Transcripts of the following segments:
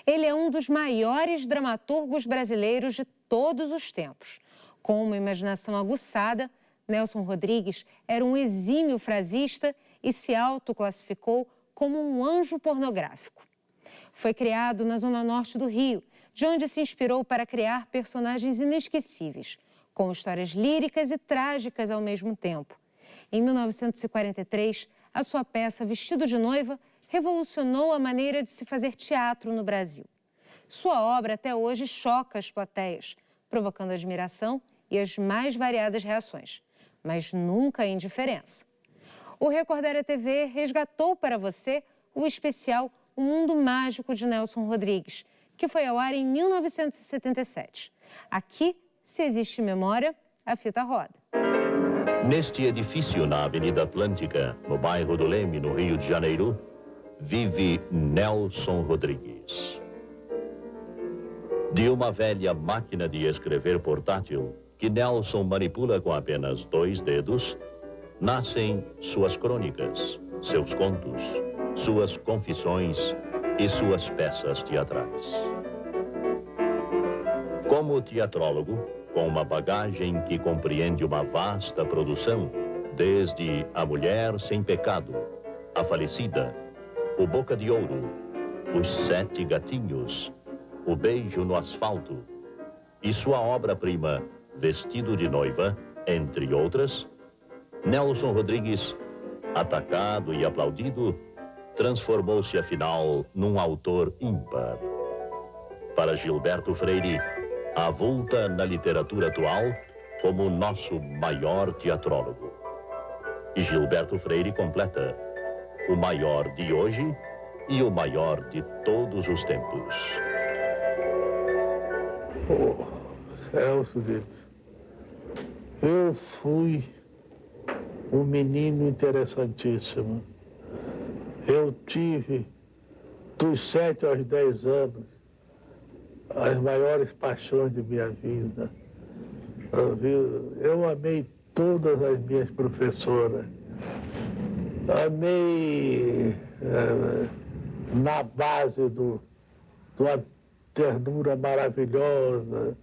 Ele é um dos maiores dramaturgos brasileiros de todos os tempos. Com uma imaginação aguçada, Nelson Rodrigues era um exímio frasista e se autoclassificou como um anjo pornográfico. Foi criado na zona norte do Rio, de onde se inspirou para criar personagens inesquecíveis, com histórias líricas e trágicas ao mesmo tempo. Em 1943, a sua peça Vestido de Noiva revolucionou a maneira de se fazer teatro no Brasil. Sua obra até hoje choca as plateias, provocando admiração e as mais variadas reações, mas nunca indiferença. O Recordaria TV resgatou para você o especial O Mundo Mágico de Nelson Rodrigues, que foi ao ar em 1977. Aqui, se existe memória, a fita roda. Neste edifício na Avenida Atlântica, no bairro do Leme, no Rio de Janeiro, vive Nelson Rodrigues. De uma velha máquina de escrever portátil, que Nelson manipula com apenas 2 dedos, nascem suas crônicas, seus contos, suas confissões e suas peças teatrais. Como teatrólogo, com uma bagagem que compreende uma vasta produção, desde A Mulher Sem Pecado, A Falecida, O Boca de Ouro, Os 7 Gatinhos, O Beijo no Asfalto e sua obra-prima Vestido de Noiva, entre outras, Nelson Rodrigues, atacado e aplaudido, transformou-se afinal num autor ímpar. Para Gilberto Freire, avulta na literatura atual como nosso maior teatrólogo. E Gilberto Freire completa: o maior de hoje e o maior de todos os tempos. Celso Vitor, eu fui um menino interessantíssimo. Eu tive, dos 7 aos 10 anos, as maiores paixões de minha vida. Eu amei todas as minhas professoras. Amei na base de uma ternura maravilhosa,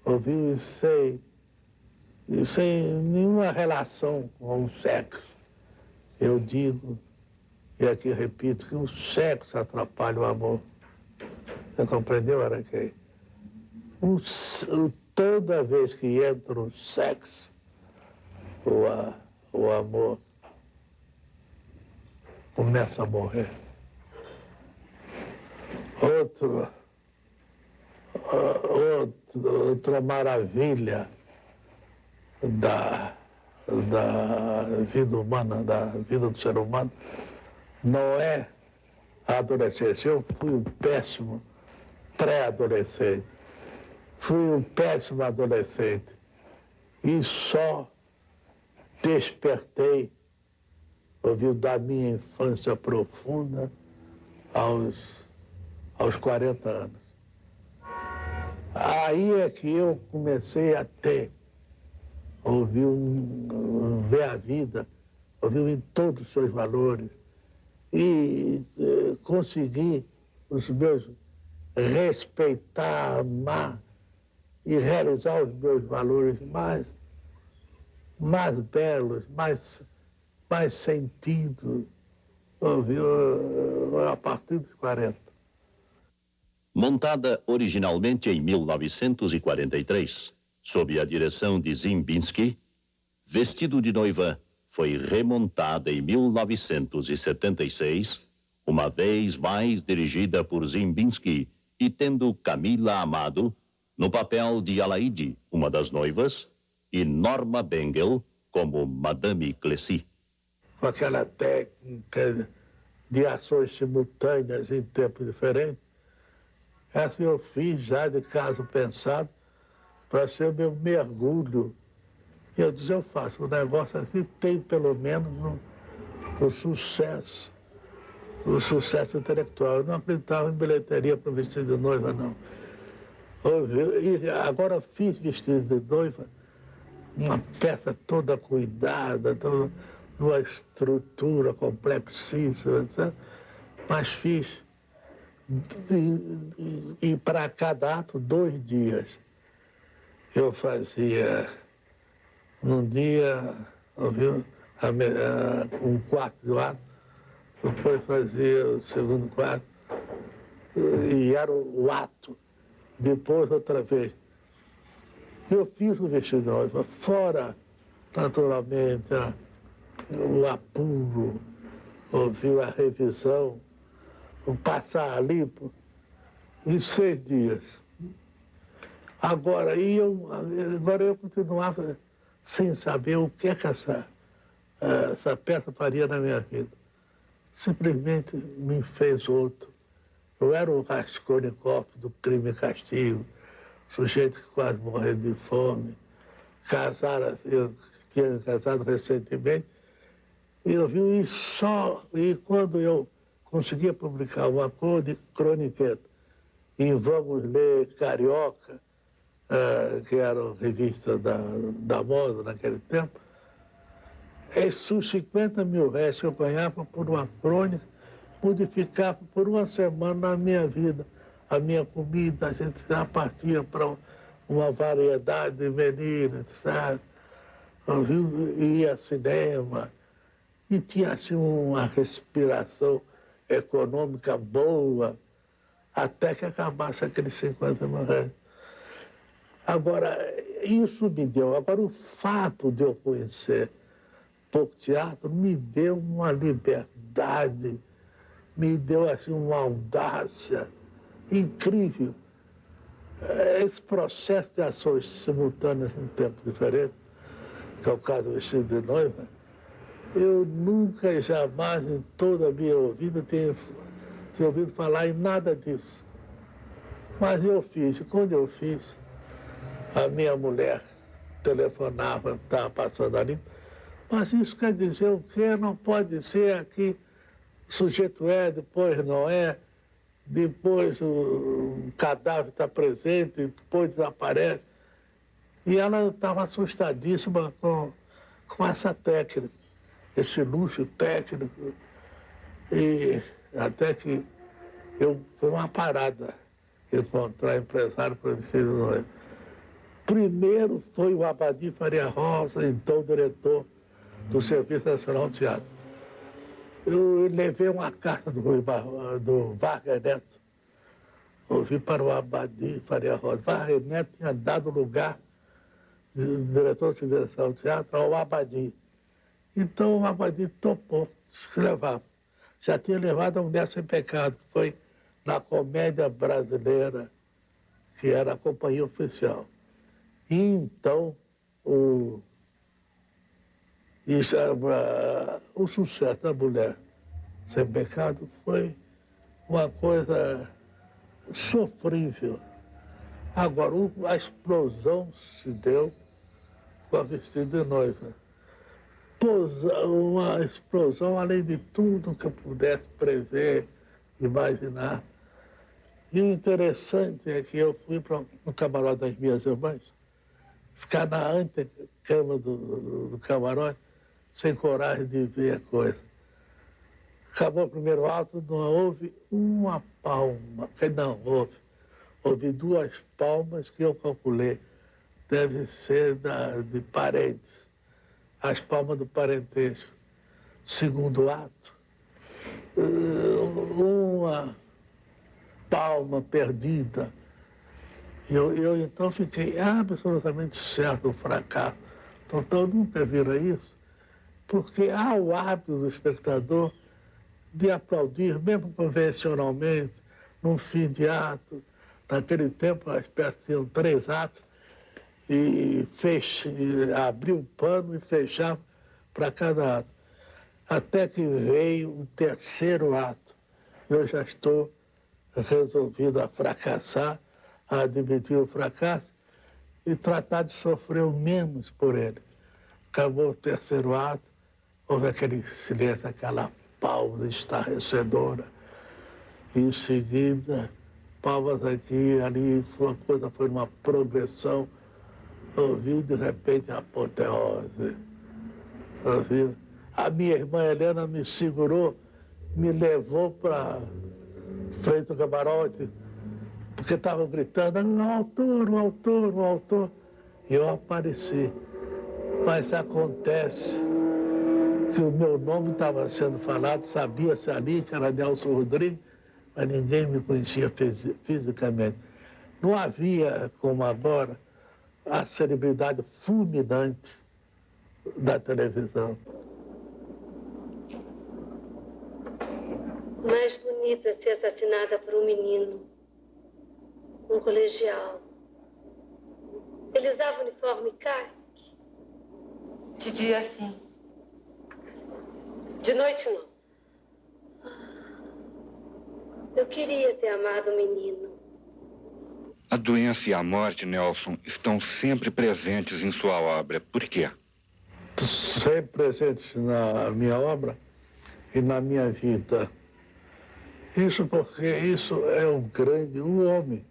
ouviu, sem nenhuma relação com o sexo. Eu digo, e aqui repito, que o sexo atrapalha o amor. Você compreendeu, Araquém? Toda vez que entra o sexo, o amor começa a morrer. Outra maravilha da vida humana, da vida do ser humano, não é a adolescência. Eu fui um péssimo pré-adolescente, fui um péssimo adolescente e só despertei, ouviu, da minha infância profunda aos 40 anos. Aí é que eu comecei a ter, ver a vida, em todos os seus valores e conseguir os meus, respeitar, amar e realizar os meus valores mais belos, mais sentidos, a partir dos 40. Montada originalmente em 1943, sob a direção de Ziembinski, Vestido de Noiva foi remontada em 1976, uma vez mais dirigida por Ziembinski e tendo Camila Amado no papel de Alaide, uma das noivas, e Norma Bengel como Madame Clessy. Com aquela técnica de ações simultâneas em tempos diferentes, essa eu fiz já de caso pensado para ser o meu mergulho. E eu disse, eu faço um negócio assim, tem pelo menos o sucesso o sucesso intelectual. Eu não acreditava em bilheteria para vestido de noiva, não. E agora fiz vestido de noiva, uma peça toda cuidada, toda uma estrutura complexíssima, etc. Mas fiz, e para cada ato, 2 dias. Eu fazia, num dia, um quarto do ato, depois fazia o segundo quarto, e era o ato. Depois, outra vez. Eu fiz o vestido de noiva, fora, naturalmente, o apuro, ouviu a revisão, o passar limpo, em 6 dias. Agora eu continuava sem saber o que é que essa peça faria na minha vida. Simplesmente me fez outro. Eu era o Raskolnikov do Crime e Castigo, sujeito que quase morreu de fome, eu tinha casado recentemente, e quando eu conseguia publicar uma crônica em Vamos Ler Carioca, que era a revista da moda naquele tempo, esses 50 mil reais que eu ganhava por uma crônica modificava por uma semana a minha vida, a minha comida. A gente já partia para uma variedade de meninas, sabe? Ia ao cinema e tinha assim uma respiração econômica boa até que acabasse aqueles 50 mil reais. Agora, isso me deu. Agora, o fato de eu conhecer pouco teatro me deu uma liberdade, me deu assim uma audácia incrível. Esse processo de ações simultâneas em tempos diferentes, que é o caso do vestido de noiva, eu nunca e jamais em toda a minha vida tinha ouvido falar em nada disso. Mas eu fiz. Quando eu fiz, a minha mulher telefonava, estava passando ali, mas isso quer dizer o quê? Não pode ser aqui, o sujeito é, depois não é, depois o cadáver está presente, depois desaparece. E ela estava assustadíssima com essa técnica, esse luxo técnico. E até que foi uma parada encontrar empresário para vestido de noiva. Primeiro foi o Abadi Faria Rosa, então diretor do Serviço Nacional de Teatro. Eu levei uma carta do Vargas Neto, ouvi para o Abadi Faria Rosa. Vargas Neto tinha dado lugar de diretor do Serviço Nacional de Teatro ao Abadi. Então o Abadi topou se levar. Já tinha levado a Mulher Sem Pecado, que foi na Comédia Brasileira, que era a companhia oficial. E então o sucesso da Mulher Sem Pecado foi uma coisa sofrível. Agora, a explosão se deu com a Vestido de Noiva. Uma explosão além de tudo que eu pudesse prever, imaginar. E o interessante é que eu fui no camarote das minhas irmãs, ficar na antecama do camarote, sem coragem de ver a coisa. Acabou o primeiro ato, não houve uma palma, não houve. Houve 2 palmas que eu calculei, deve ser de parentes, as palmas do parentesco. Segundo ato, uma palma perdida. Eu então fiquei absolutamente certo do fracasso. Então eu nunca vira isso, porque há o hábito do espectador de aplaudir, mesmo convencionalmente, num fim de ato. Naquele tempo as peças tinham 3 atos, e abria um pano e fechava para cada ato. Até que veio o 3º ato. Eu já estou resolvido a fracassar, a admitir o fracasso e tratar de sofrer o menos por ele. Acabou o 3º ato, houve aquele silêncio, aquela palmas estarrecedoras. Em seguida, palmas aqui e ali, a coisa foi uma progressão. Ouviu, de repente, a apoteose. Ouviu? A minha irmã Helena me segurou, me levou para frente do camarote, porque estavam gritando, o autor, o autor, o autor. E eu apareci. Mas acontece que o meu nome estava sendo falado, sabia-se ali que era Nelson Rodrigues, mas ninguém me conhecia fisicamente. Não havia, como agora, a celebridade fulminante da televisão. O mais bonito é ser assassinada por um menino, um colegial. Ele usava uniforme khaki. De dia, sim. De noite, não. Eu queria ter amado o menino. A doença e a morte, Nelson, estão sempre presentes em sua obra. Por quê? Sempre presentes na minha obra e na minha vida. Isso porque isso é um homem.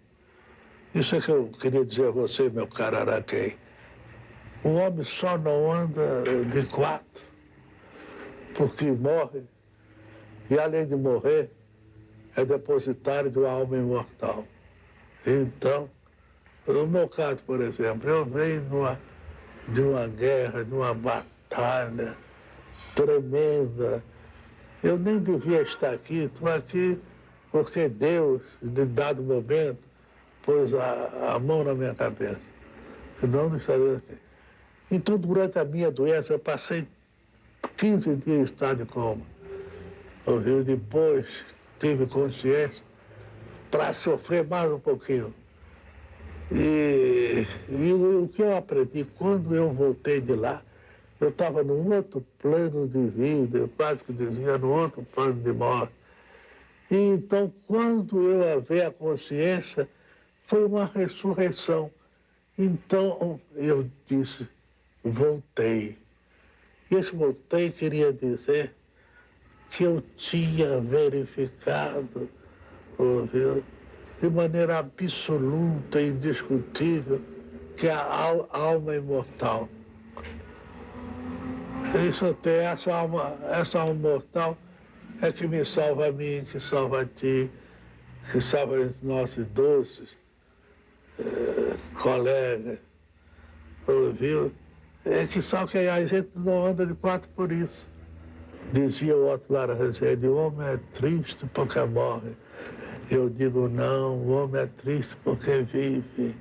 Isso é que eu queria dizer a você, meu caro Araquém. O homem só não anda de quatro, porque morre, e além de morrer, é depositário de uma alma imortal. Então, no meu caso, por exemplo, eu venho de uma guerra, de uma batalha tremenda. Eu nem devia estar aqui, estou aqui porque Deus, de dado momento, pôs a mão na minha cabeça. Senão não estaria aqui. Então, durante a minha doença, eu passei 15 dias em estado de coma. Depois tive consciência para sofrer mais um pouquinho. E o que eu aprendi, quando eu voltei de lá, eu estava num outro plano de vida, eu quase que dizia, num outro plano de morte. E então, quando eu vi a consciência, foi uma ressurreição. Então, eu disse, voltei. E esse voltei queria dizer que eu tinha verificado, ouviu, de maneira absoluta e indiscutível, que a alma é imortal. Isso tem essa alma imortal é que me salva a mim, que salva a ti, que salva os nossos doces colegas, ouviu? É que salva que a gente não anda de quatro por isso. Dizia o Otto Lara Rezende, o homem é triste porque morre. Eu digo, não, o homem é triste porque vive.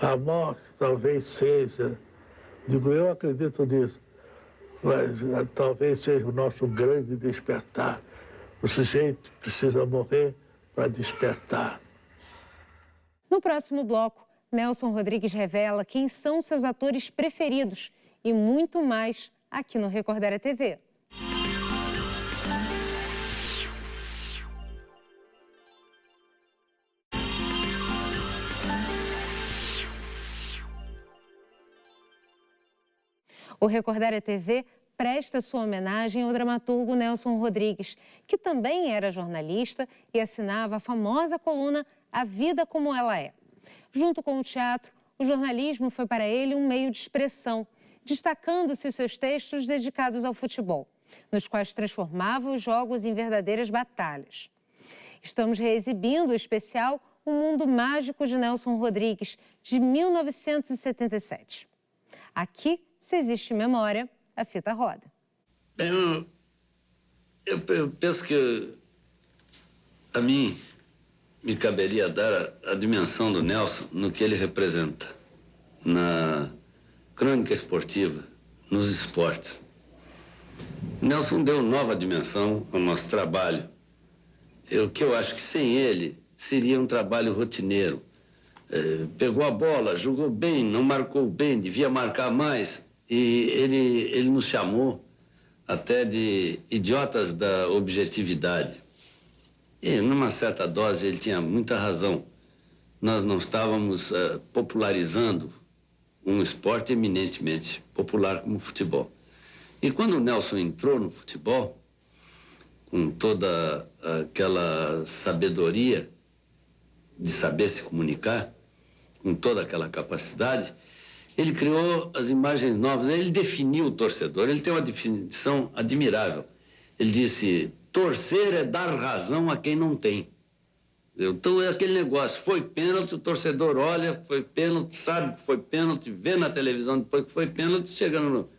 A morte talvez seja, digo, eu acredito nisso, mas talvez seja o nosso grande despertar. O sujeito precisa morrer para despertar. No próximo bloco, Nelson Rodrigues revela quem são seus atores preferidos e muito mais aqui no Recordaram TV. O Recordaram TV presta sua homenagem ao dramaturgo Nelson Rodrigues, que também era jornalista e assinava a famosa coluna A Vida Como Ela É. Junto com o teatro, o jornalismo foi para ele um meio de expressão, destacando-se os seus textos dedicados ao futebol, nos quais transformava os jogos em verdadeiras batalhas. Estamos reexibindo o especial O Mundo Mágico de Nelson Rodrigues, de 1977. Aqui, se existe memória, a fita roda. Bem, eu penso que a mim me caberia dar a dimensão do Nelson no que ele representa, na crônica esportiva, nos esportes. Nelson deu nova dimensão ao nosso trabalho. O que eu acho que sem ele seria um trabalho rotineiro. Pegou a bola, jogou bem, não marcou bem, devia marcar mais. E ele nos chamou até de idiotas da objetividade. E, numa certa dose, ele tinha muita razão. Nós não estávamos popularizando um esporte eminentemente popular como o futebol. E quando o Nelson entrou no futebol, com toda aquela sabedoria de saber se comunicar, com toda aquela capacidade, ele criou as imagens novas, ele definiu o torcedor, ele tem uma definição admirável. Ele disse, torcer é dar razão a quem não tem. Então é aquele negócio, foi pênalti, o torcedor olha, foi pênalti, sabe que foi pênalti, vê na televisão depois que foi pênalti, chegando no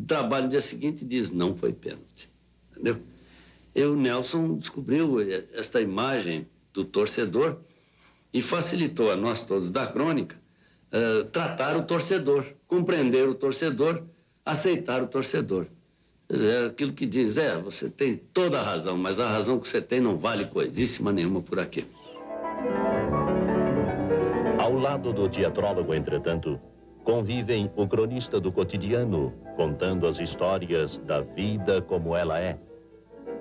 trabalho no dia seguinte diz, não foi pênalti, entendeu? E o Nelson descobriu esta imagem do torcedor e facilitou a nós todos da crônica tratar o torcedor, compreender o torcedor, aceitar o torcedor. É aquilo que diz, você tem toda a razão, mas a razão que você tem não vale coisíssima nenhuma por aqui. Ao lado do teatrólogo, entretanto, convivem o cronista do cotidiano, contando as histórias da vida como ela é.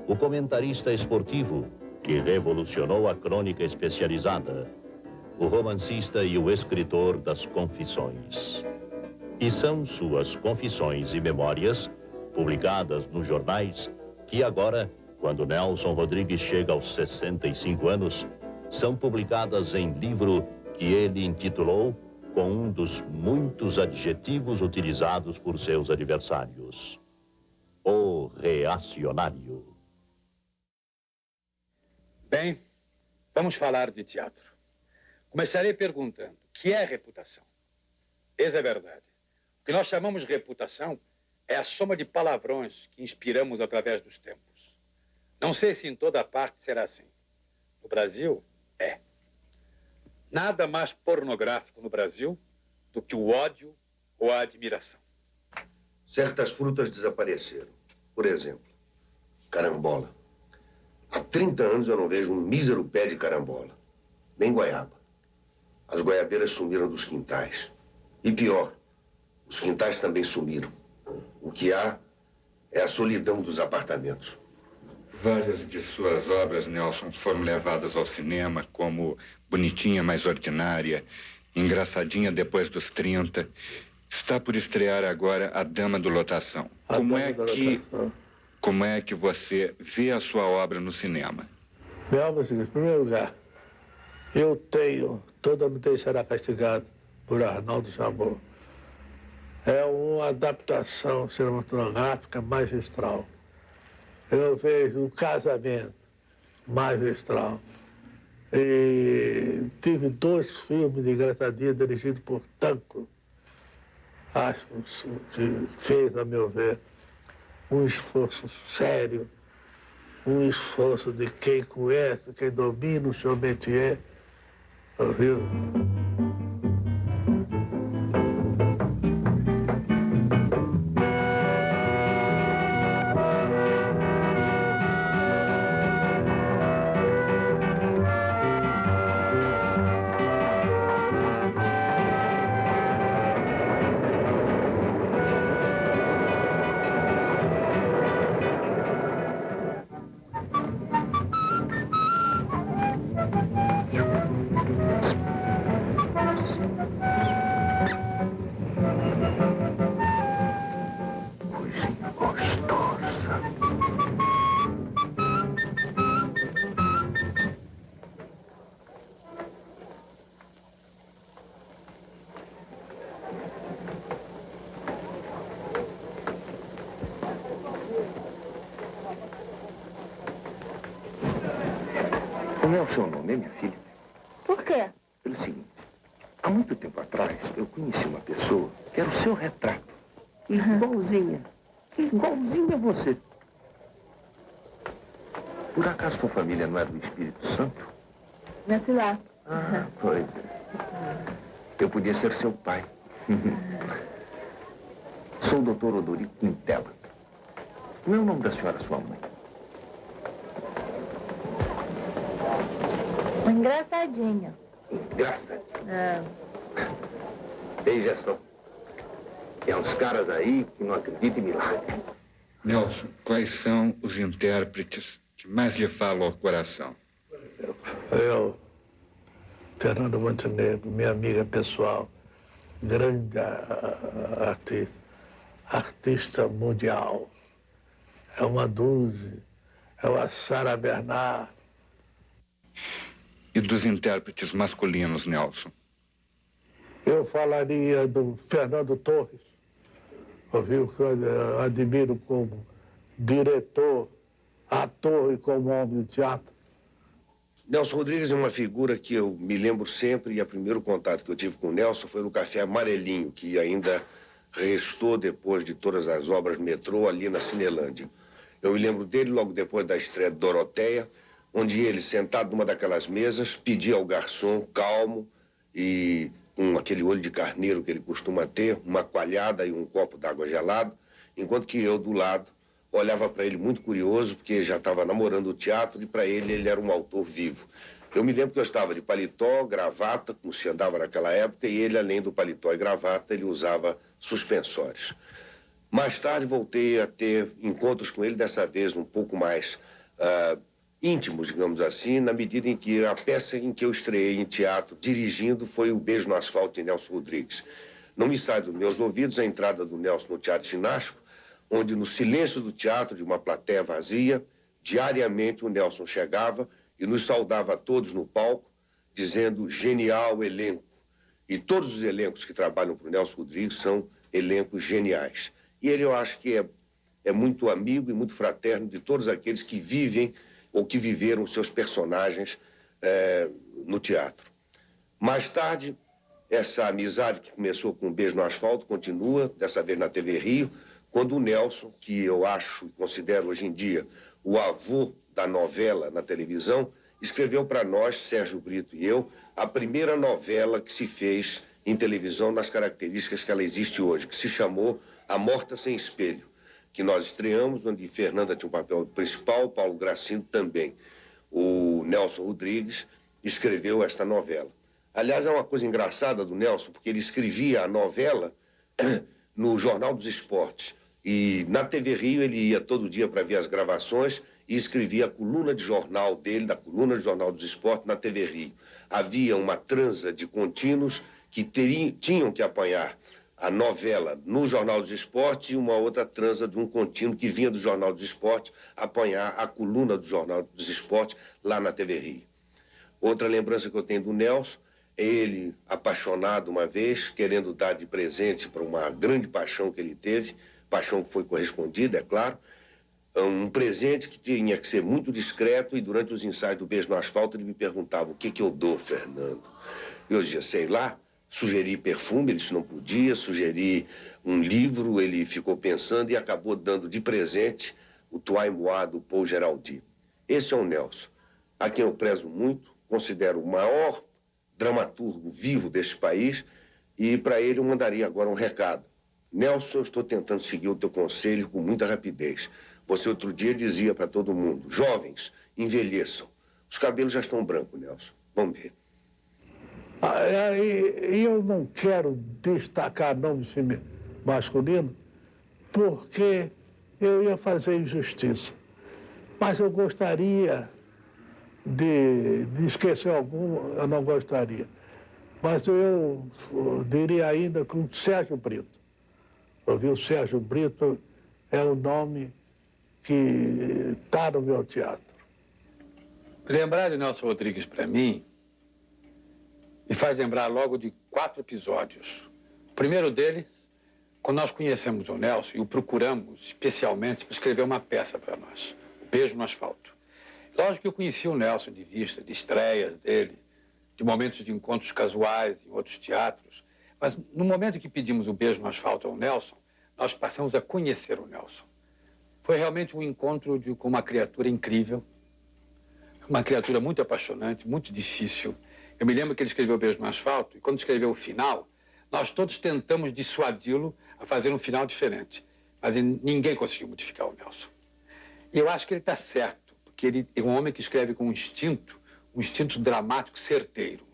O comentarista esportivo, que revolucionou a crônica especializada. O romancista e o escritor das confissões. E são suas confissões e memórias, publicadas nos jornais, que agora, quando Nelson Rodrigues chega aos 65 anos, são publicadas em livro que ele intitulou com um dos muitos adjetivos utilizados por seus adversários: o reacionário. Bem, vamos falar de teatro. Começarei perguntando, o que é reputação? Eis a verdade. O que nós chamamos de reputação é a soma de palavrões que inspiramos através dos tempos. Não sei se em toda parte será assim. No Brasil, é. Nada mais pornográfico no Brasil do que o ódio ou a admiração. Certas frutas desapareceram. Por exemplo, carambola. Há 30 anos eu não vejo um mísero pé de carambola, nem goiaba. As goiabeiras sumiram dos quintais. E pior, os quintais também sumiram. O que há é a solidão dos apartamentos. Várias de suas obras, Nelson, foram levadas ao cinema, como Bonitinha Mais Ordinária, Engraçadinha Depois dos 30. Está por estrear agora A Dama do Lotação. Como é que você vê a sua obra no cinema? Minha obra é o seguinte, em primeiro lugar, eu tenho Toda Nudez Será Castigada, por Arnaldo Jabor. É uma adaptação cinematográfica magistral. Eu vejo O Casamento, magistral. E tive 2 filmes de Engraçadinha dirigidos por Tanco. Acho que fez, a meu ver, um esforço sério, um esforço de quem conhece, quem domina o seu métier, viu? Como é o seu nome, minha filha? Por quê? Pelo seguinte, há muito tempo atrás, eu conheci uma pessoa que era o seu retrato. Igualzinha. Igualzinha a você. Por acaso sua família não é do Espírito Santo? Nasci lá. Ah, pois é. Eu podia ser seu pai. Sou o Dr. Odorico Quintela. Como é o nome da senhora, sua mãe? Engraçadinha. Engraçadinha. Veja só. Tem uns caras aí que não acreditam em milagre. Nelson, quais são os intérpretes que mais lhe falam ao coração? Eu, Fernando Montenegro, minha amiga pessoal, grande artista mundial. É uma dúzia, a Sara Bernard. E dos intérpretes masculinos, Nelson? Eu falaria do Fernando Torres, ouviu? Que eu admiro como diretor, ator e como homem de teatro. Nelson Rodrigues é uma figura que eu me lembro sempre, e o primeiro contato que eu tive com o Nelson foi no Café Amarelinho, que ainda restou depois de todas as obras metrô ali na Cinelândia. Eu me lembro dele logo depois da estreia de Doroteia, onde ele, sentado numa daquelas mesas, pedia ao garçom, calmo e com aquele olho de carneiro que ele costuma ter, uma coalhada e um copo d'água gelado, enquanto que eu, do lado, olhava para ele muito curioso, porque já estava namorando o teatro e para ele era um autor vivo. Eu me lembro que eu estava de paletó, gravata, como se andava naquela época, e ele, além do paletó e gravata, ele usava suspensórios. Mais tarde voltei a ter encontros com ele, dessa vez um pouco mais íntimos, digamos assim, na medida em que a peça em que eu estreiei em teatro, dirigindo, foi O Beijo no Asfalto, de Nelson Rodrigues. Não me sai dos meus ouvidos a entrada do Nelson no Teatro Ginástico, onde no silêncio do teatro, de uma plateia vazia, diariamente o Nelson chegava e nos saudava a todos no palco, dizendo genial elenco. E todos os elencos que trabalham para o Nelson Rodrigues são elencos geniais. E ele, eu acho que é muito amigo e muito fraterno de todos aqueles que vivem ou que viveram seus personagens no teatro. Mais tarde, essa amizade que começou com Um Beijo no Asfalto continua, dessa vez na TV Rio, quando o Nelson, que eu acho e considero hoje em dia o avô da novela na televisão, escreveu para nós, Sérgio Brito e eu, a primeira novela que se fez em televisão nas características que ela existe hoje, que se chamou A Morta Sem Espelho, que nós estreamos, onde Fernanda tinha um papel principal, Paulo Gracindo também. O Nelson Rodrigues escreveu esta novela. Aliás, é uma coisa engraçada do Nelson, porque ele escrevia a novela no Jornal dos Esportes. E na TV Rio ele ia todo dia para ver as gravações e escrevia a coluna de jornal dele, da coluna de Jornal dos Esportes, na TV Rio. Havia uma transa de contínuos que tinham que apanhar a novela no Jornal dos Esportes e uma outra transa de um contínuo que vinha do Jornal dos Esportes apanhar a coluna do Jornal dos Esportes lá na TV Rio. Outra lembrança que eu tenho do Nelson é ele apaixonado uma vez, querendo dar de presente para uma grande paixão que ele teve, paixão que foi correspondida, é claro, um presente que tinha que ser muito discreto, e durante os ensaios do Beijo no Asfalto ele me perguntava: o que eu dou, Fernando? Eu dizia, sei lá, sugeri perfume, ele disse não podia, sugeri um livro, ele ficou pensando e acabou dando de presente o Toi Moi do Paul Géraldy. Esse é o Nelson, a quem eu prezo muito, considero o maior dramaturgo vivo deste país, e para ele eu mandaria agora um recado. Nelson, eu estou tentando seguir o teu conselho com muita rapidez. Você outro dia dizia para todo mundo: jovens, envelheçam. Os cabelos já estão brancos, Nelson. Vamos ver. E eu não quero destacar nome masculino, porque eu ia fazer injustiça. Mas eu gostaria de esquecer algum, eu não gostaria. Mas eu diria ainda com Sérgio Brito. O Sérgio Brito é o nome que está no meu teatro. Lembrar de Nelson Rodrigues, para mim, me faz lembrar logo de 4 episódios. O primeiro deles, quando nós conhecemos o Nelson e o procuramos especialmente para escrever uma peça para nós, O Beijo no Asfalto. Lógico que eu conhecia o Nelson de vista, de estreias dele, de momentos de encontros casuais em outros teatros, mas no momento que pedimos O Beijo no Asfalto ao Nelson, nós passamos a conhecer o Nelson. Foi realmente um encontro com uma criatura incrível, uma criatura muito apaixonante, muito difícil. Eu me lembro que ele escreveu O Beijo no Asfalto, e quando escreveu o final, nós todos tentamos dissuadi-lo a fazer um final diferente, mas ninguém conseguiu modificar o Nelson. E eu acho que ele está certo, porque ele é um homem que escreve com um instinto dramático certeiro.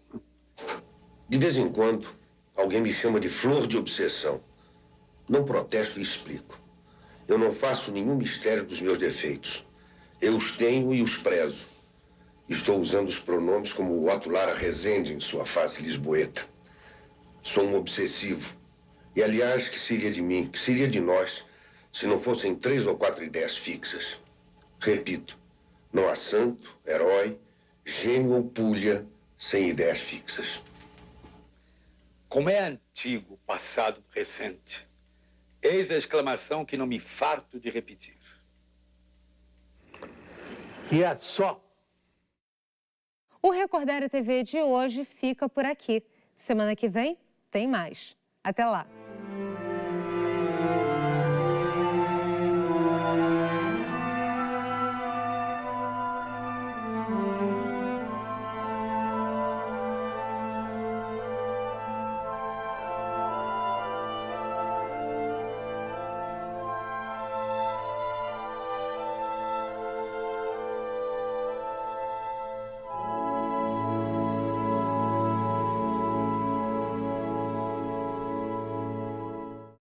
De vez em quando, alguém me chama de flor de obsessão. Não protesto e explico. Eu não faço nenhum mistério dos meus defeitos. Eu os tenho e os prezo. Estou usando os pronomes como o Otto Lara Rezende em sua face lisboeta. Sou um obsessivo. E, aliás, que seria de mim, que seria de nós, se não fossem 3 ou 4 ideias fixas? Repito, Não há santo, herói, gênio ou pulha sem ideias fixas. Como é antigo o passado recente. Eis a exclamação que não me farto de repetir. E é só. O Recordário TV de hoje fica por aqui. Semana que vem tem mais. Até lá!